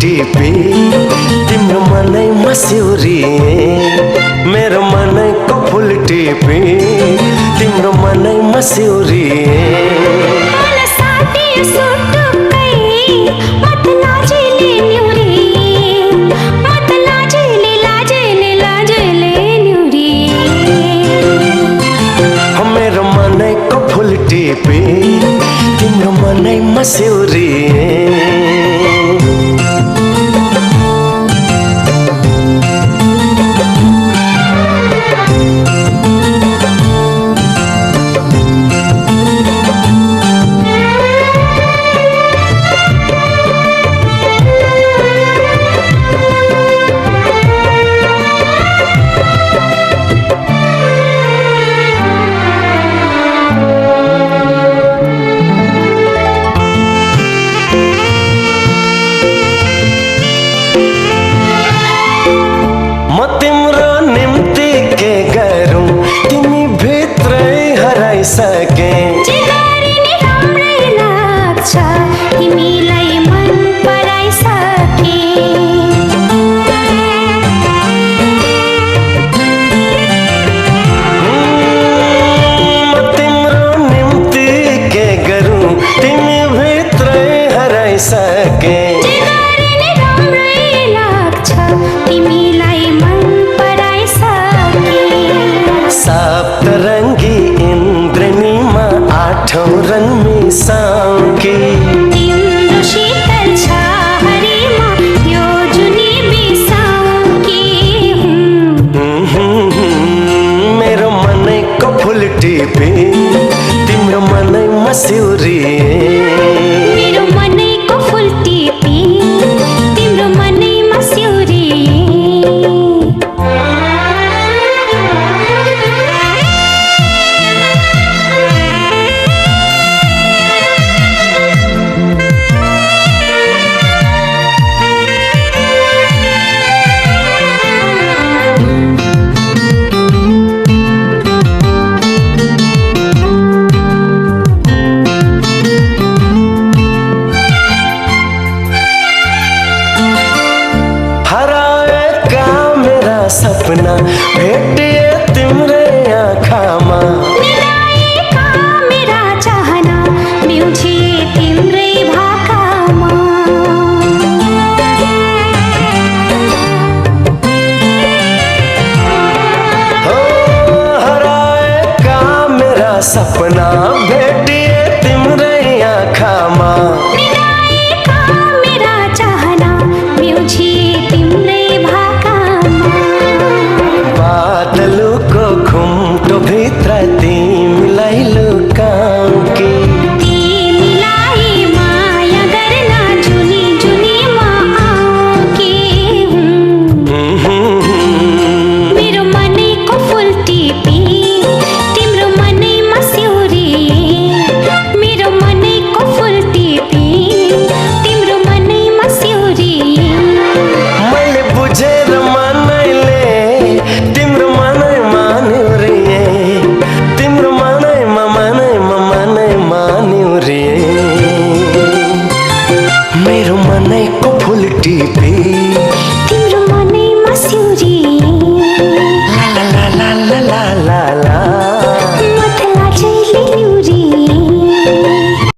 टिपी तिम्रो मनै मस्यौरिए मेरो मनको फुल टिपी तिम्रो मनै मस्यौरिए मेरो मनको फुल टिपी तिम्रो मनै मस्यौरिए म तिम्रो निम्ति के गरौँ तिमी भित्रै हराइसके तिमीलाई मन पराइसके म तिम्रो निम्ति के गरौँ तिमी भित्रै हराइसके सप्तरङ्गी इन्द्रणीमा आठौँ रङ मिसाउँकी तिम्रो शीतल छाहरीमा यो जुनी बिसाउँकी मेरो मनैको फुल टिपी तिम्रो मनै मस्यौरिए मेरो मनैको फुल टिपी तिम्रो मनै मस्यौरिए सपना भेटिए तिम्रै आँखामा